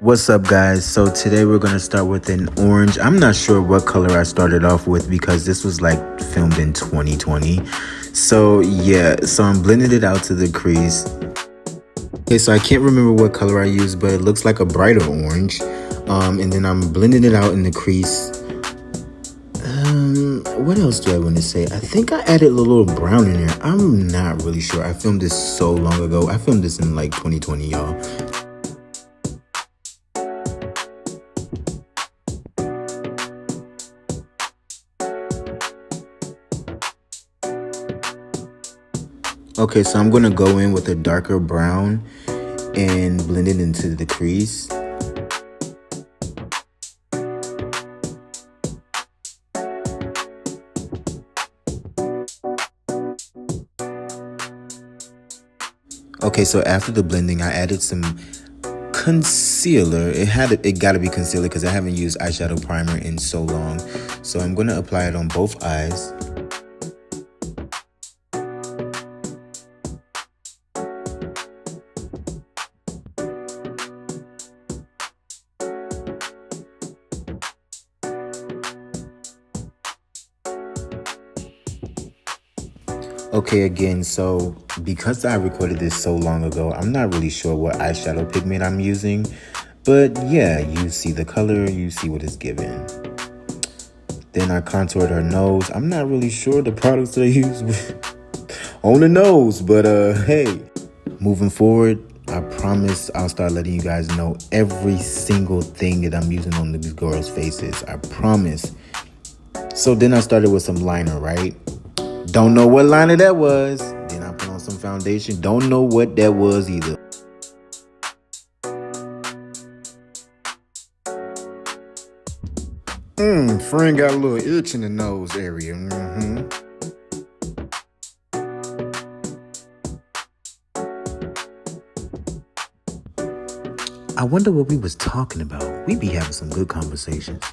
What's up, guys? So today we're gonna start with an orange. I'm not sure what color I started off with because this was like filmed in 2020. So yeah, so I'm blending it out to the crease. Okay, so I can't remember what color I used, but it looks like a brighter orange. And then I'm blending it out in the crease. What else do I want to say? I think I added a little brown in there. I'm not really sure. I filmed this so long ago. I filmed this in like 2020, y'all. Okay, so I'm going to go in with a darker brown and blend it into the crease. Okay, so after the blending, I added some concealer. It got to be concealer because I haven't used eyeshadow primer in so long. So I'm going to apply it on both eyes. Okay, again, so because I recorded this so long ago, I'm not really sure what eyeshadow pigment I'm using. But yeah, you see the color, you see what it's given. Then I contoured her nose. I'm not really sure the products that I use on the nose, but hey. Moving forward, I promise I'll start letting you guys know every single thing that I'm using on these girls' faces. I promise. So then I started with some liner, right? Don't know what liner that was. Then I put on some foundation. Don't know what that was either. Friend got a little itch in the nose area. I wonder what we was talking about. We be having some good conversations.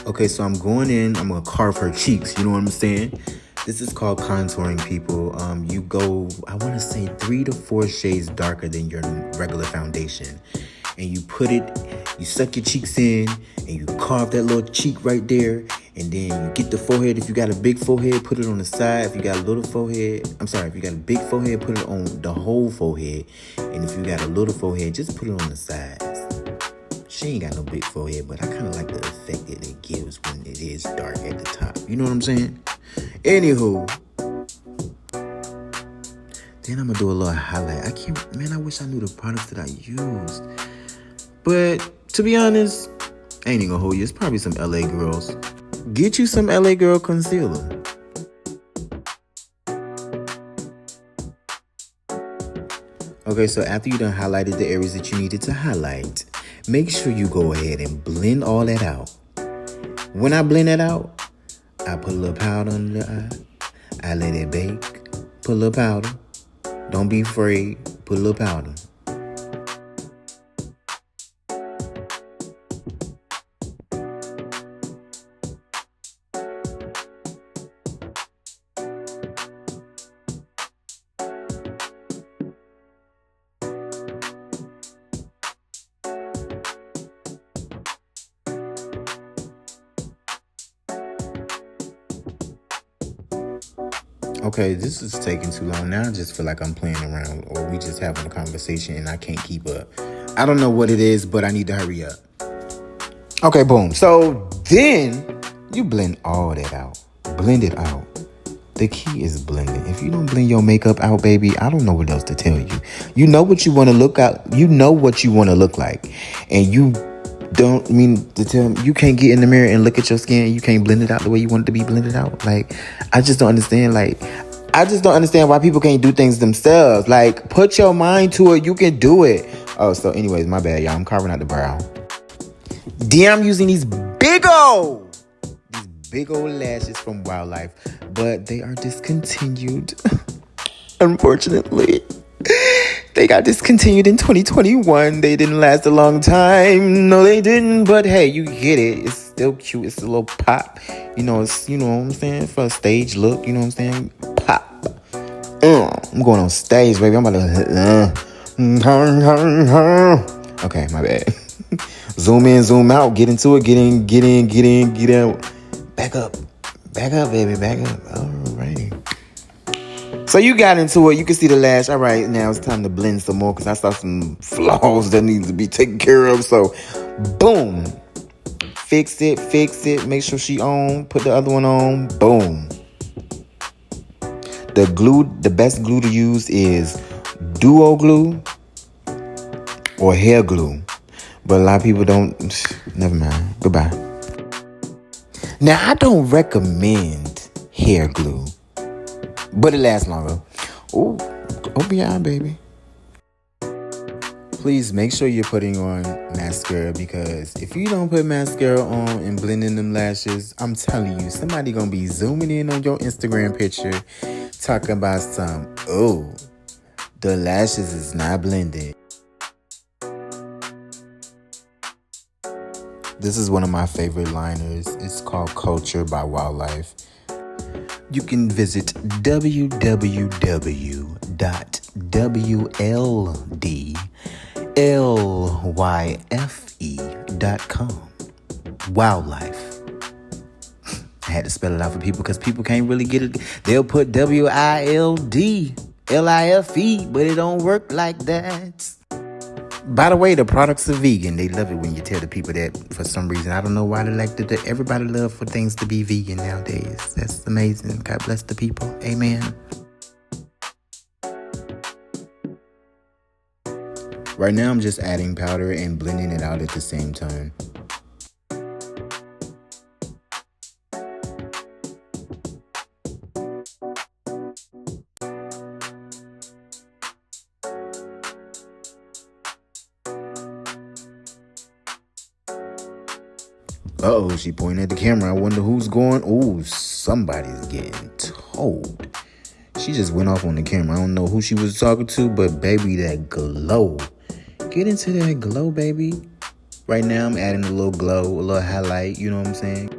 Okay, so I'm going in. I'm going to carve her cheeks. You know what I'm saying? This is called contouring, people. You go, I want to say 3 to 4 shades darker than your regular foundation. And you put it, you suck your cheeks in, and you carve that little cheek right there. And then you get the forehead. If you got a big forehead, put it on the side. If you got a little forehead, if you got a big forehead, put it on the whole forehead. And if you got a little forehead, just put it on the sides. She ain't got no big forehead, but I kind of like the effect that it gives when it is dark at the top. You know what I'm saying? Anywho, then I'm gonna do a little highlight. I wish I knew the products that I used. But to be honest, I ain't even gonna hold you. It's probably some LA girls. Get you some LA girl concealer. Okay, so after you done highlighted the areas that you needed to highlight, make sure you go ahead and blend all that out. When I blend that out, I put a little powder under the eye. I let it bake. Put a little powder. Don't be afraid. Put a little powder. Okay, this is taking too long. Now I just feel like I'm playing around or we just having a conversation and I can't keep up. I don't know what it is, but I need to hurry up. Okay, boom. So then you blend all that out. Blend it out. The key is blending. If you don't blend your makeup out, baby, I don't know what else to tell you. You know what you want to look at. You know what you want to look like. And you don't mean to tell me you can't get in the mirror and look at your skin and you can't blend it out the way you want it to be blended out. Like, I just don't understand. I just don't understand why people can't do things themselves. Like, put your mind to it. You can do it. Oh, so anyways, my bad, y'all. I'm carving out the brow. Then I'm using these big old lashes from Wildlife, but they are discontinued. Unfortunately. They got discontinued in 2021. They didn't last a long time. No, they didn't. But hey, you get it. It's still cute. It's a little pop. You know what I'm saying? For a stage look, you know what I'm saying? Pop. I'm going on stage, baby. I'm about to Okay, my bad. Zoom in, zoom out. Get into it. Get in, get out. Back up, baby, back up. All right. So you got into it. You can see the lash. All right, now it's time to blend some more because I saw some flaws that need to be taken care of. So, boom. Fix it. Make sure she on. Put the other one on. Boom. The best glue to use is duo glue or hair glue. But a lot of people don't. Never mind. Goodbye. Now, I don't recommend hair glue, but it lasts longer. Oh, yeah, baby. Please make sure you're putting on mascara, because if you don't put mascara on and blend in them lashes, I'm telling you, somebody gonna be zooming in on your Instagram picture talking about the lashes is not blended. This is one of my favorite liners. It's called Culture by Wildlife. You can visit www.wldlyfe.com. Wildlife. I had to spell it out for people because people can't really get it. They'll put WILDLIFE, but it don't work like that. By the way, the products are vegan. They love it when you tell the people that. For some reason, I don't know why they like to. Everybody love for things to be vegan nowadays. That's amazing. God bless the people. Amen. Right now, I'm just adding powder and blending it out at the same time. Uh-oh, she pointing at the camera. I wonder who's going. Oh, somebody's getting told. She just went off on the camera. I don't know who she was talking to, but baby, that glow. Get into that glow, baby. Right now, I'm adding a little glow, a little highlight. You know what I'm saying?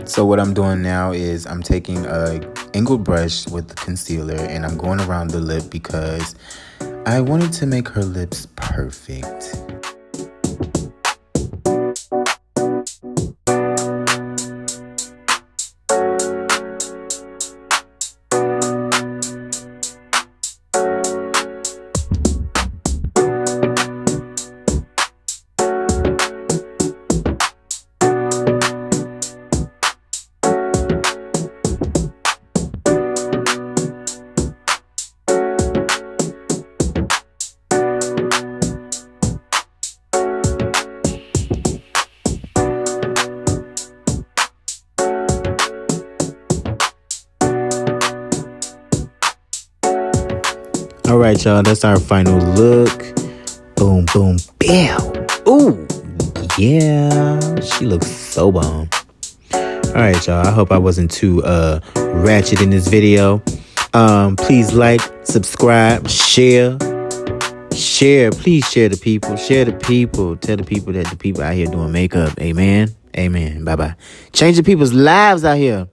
So what I'm doing now is I'm taking a angled brush with concealer and I'm going around the lip because I wanted to make her lips perfect. All right, y'all, that's our final look. Boom, boom, bam. Ooh, yeah, she looks so bomb. All right, y'all, I hope I wasn't too ratchet in this video. Please like, subscribe, share. Please share the people. Tell the people that the people out here doing makeup. Amen. Bye-bye. Changing people's lives out here.